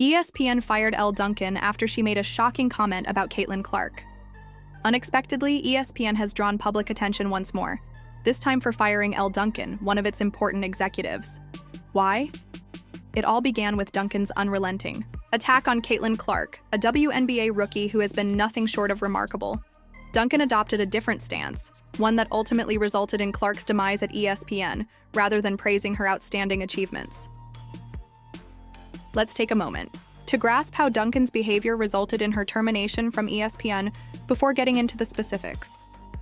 ESPN fired Elle Duncan after she made a shocking comment about Caitlin Clark. Unexpectedly, ESPN has drawn public attention once more, this time for firing Elle Duncan, one of its important executives. Why? It all began with Duncan's unrelenting attack on Caitlin Clark, a WNBA rookie who has been nothing short of remarkable. Duncan adopted a different stance, one that ultimately resulted in Clark's demise at ESPN, rather than praising her outstanding achievements. Let's take a moment to grasp how Duncan's behavior resulted in her termination from ESPN before getting into the specifics.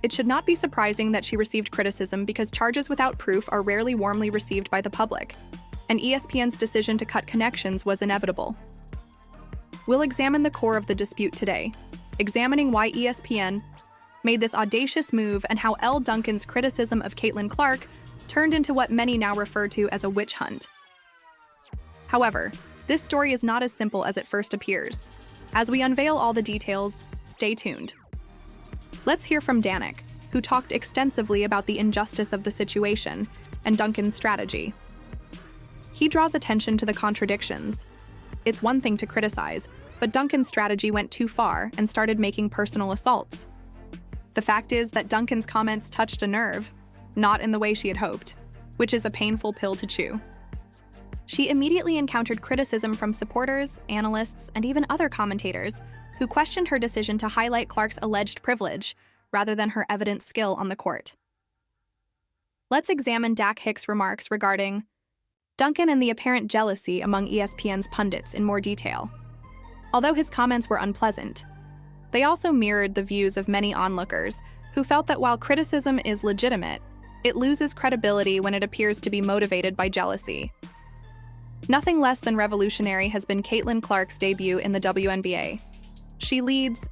It should not be surprising that she received criticism because charges without proof are rarely warmly received by the public, and ESPN's decision to cut connections was inevitable. We'll examine the core of the dispute today, examining why ESPN made this audacious move and how Elle Duncan's criticism of Caitlin Clark turned into what many now refer to as a witch hunt. However, this story is not as simple as it first appears. As we unveil all the details, stay tuned. Let's hear from Danik, who talked extensively about the injustice of the situation and Duncan's strategy. He draws attention to the contradictions. It's one thing to criticize, but Duncan's strategy went too far and started making personal assaults. The fact is that Duncan's comments touched a nerve, not in the way she had hoped, which is a painful pill to chew. She immediately encountered criticism from supporters, analysts, and even other commentators who questioned her decision to highlight Clark's alleged privilege rather than her evident skill on the court. Let's examine Dak Hicks' remarks regarding Duncan and the apparent jealousy among ESPN's pundits in more detail. Although his comments were unpleasant, they also mirrored the views of many onlookers who felt that while criticism is legitimate, it loses credibility when it appears to be motivated by jealousy. Nothing less than revolutionary has been Caitlin Clark's debut in the WNBA. She leads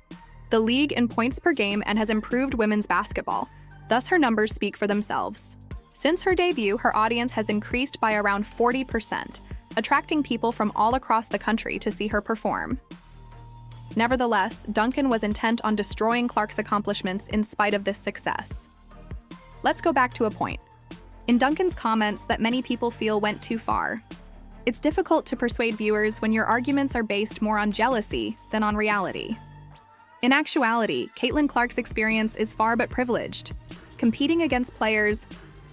the league in points per game and has improved women's basketball, thus her numbers speak for themselves. Since her debut, her audience has increased by around 40%, attracting people from all across the country to see her perform. Nevertheless, Duncan was intent on destroying Clark's accomplishments in spite of this success. Let's go back to a point in Duncan's comments that many people feel went too far. It's difficult to persuade viewers when your arguments are based more on jealousy than on reality. In actuality, Caitlin Clark's experience is far but privileged. Competing against players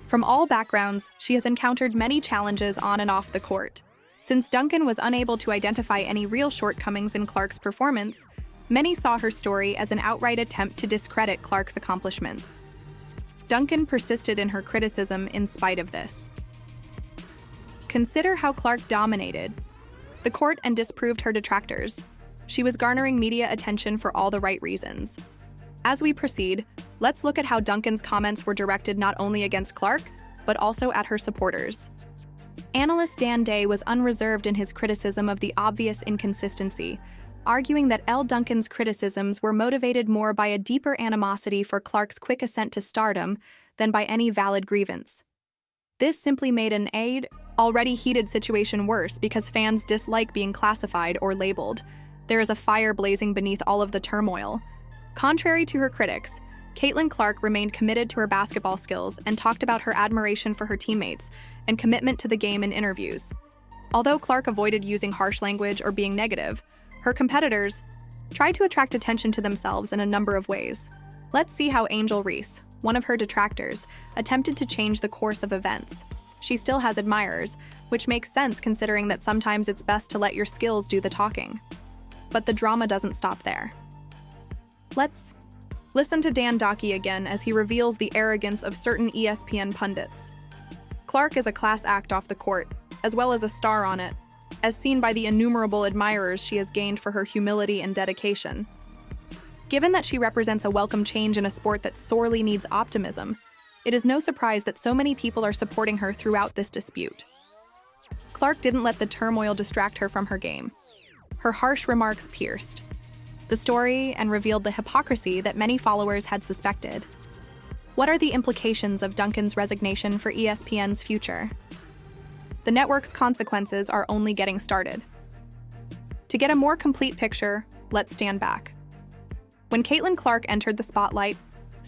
from all backgrounds, she has encountered many challenges on and off the court. Since Duncan was unable to identify any real shortcomings in Clark's performance, many saw her story as an outright attempt to discredit Clark's accomplishments. Duncan persisted in her criticism in spite of this. Consider how Clark dominated the court and disproved her detractors. She was garnering media attention for all the right reasons. As we proceed, let's look at how Duncan's comments were directed not only against Clark, but also at her supporters. Analyst Dan Day was unreserved in his criticism of the obvious inconsistency, arguing that Elle Duncan's criticisms were motivated more by a deeper animosity for Clark's quick ascent to stardom than by any valid grievance. This simply made an already heated situation worse because fans dislike being classified or labeled. There is a fire blazing beneath all of the turmoil. Contrary to her critics, Caitlin Clark remained committed to her basketball skills and talked about her admiration for her teammates and commitment to the game in interviews. Although Clark avoided using harsh language or being negative, her competitors tried to attract attention to themselves in a number of ways. Let's see how Angel Reese, one of her detractors, attempted to change the course of events. She still has admirers, which makes sense considering that sometimes it's best to let your skills do the talking. But the drama doesn't stop there. Let's listen to Dan Dockey again as he reveals the arrogance of certain ESPN pundits. Clark is a class act off the court, as well as a star on it, as seen by the innumerable admirers she has gained for her humility and dedication. Given that she represents a welcome change in a sport that sorely needs optimism, it is no surprise that so many people are supporting her throughout this dispute. Clark didn't let the turmoil distract her from her game. Her harsh remarks pierced the story and revealed the hypocrisy that many followers had suspected. What are the implications of Duncan's resignation for ESPN's future? The network's consequences are only getting started. To get a more complete picture, let's stand back. When Caitlin Clark entered the spotlight,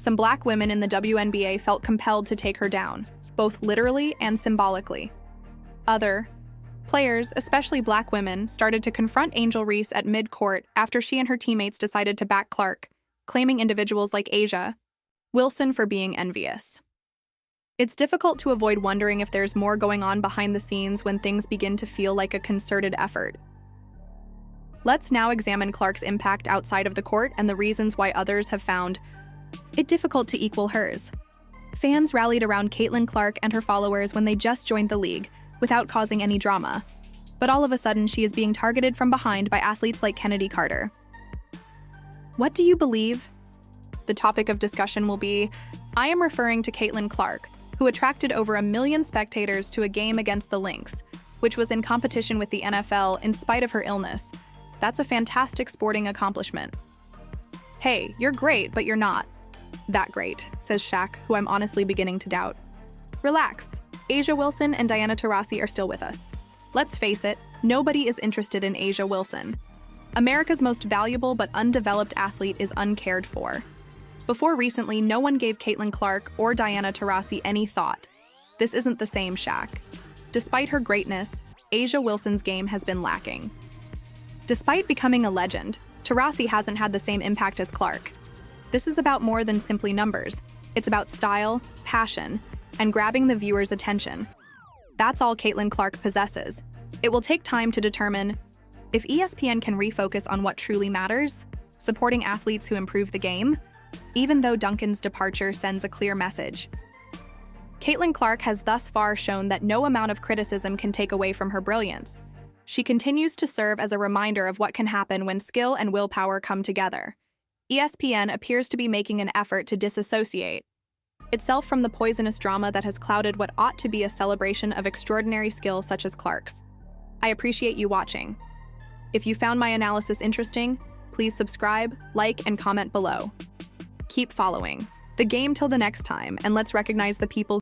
some Black women in the WNBA felt compelled to take her down, both literally and symbolically. Other Players, especially black women, started to confront Angel Reese at mid-court after she and her teammates decided to back Clark, claiming individuals like Asia Wilson for being envious. It's difficult to avoid wondering if there's more going on behind the scenes when things begin to feel like a concerted effort. Let's now examine Clark's impact outside of the court and the reasons why others have found it difficult to equal hers. Fans rallied around Caitlin Clark and her followers when they just joined the league, without causing any drama. But all of a sudden, she is being targeted from behind by athletes like Kennedy Carter. What do you believe? The topic of discussion will be, I am referring to Caitlin Clark, who attracted over 1 million spectators to a game against the Lynx, which was in competition with the NFL in spite of her illness. That's a fantastic sporting accomplishment. Hey, you're great, but you're not that great, says Shaq, who I'm honestly beginning to doubt. Relax. Asia Wilson and Diana Taurasi are still with us. Let's face it, nobody is interested in Asia Wilson. America's most valuable but undeveloped athlete is uncared for. Before recently, no one gave Caitlin Clark or Diana Taurasi any thought. This isn't the same, Shaq. Despite her greatness, Asia Wilson's game has been lacking. Despite becoming a legend, Taurasi hasn't had the same impact as Clark. This is about more than simply numbers. It's about style, passion, and grabbing the viewer's attention. That's all Caitlin Clark possesses. It will take time to determine if ESPN can refocus on what truly matters, supporting athletes who improve the game, even though Duncan's departure sends a clear message. Caitlin Clark has thus far shown that no amount of criticism can take away from her brilliance. She continues to serve as a reminder of what can happen when skill and willpower come together. ESPN appears to be making an effort to disassociate itself from the poisonous drama that has clouded what ought to be a celebration of extraordinary skill such as Clark's. I appreciate you watching. If you found my analysis interesting, please subscribe, like, and comment below. Keep following the game till the next time, and let's recognize the people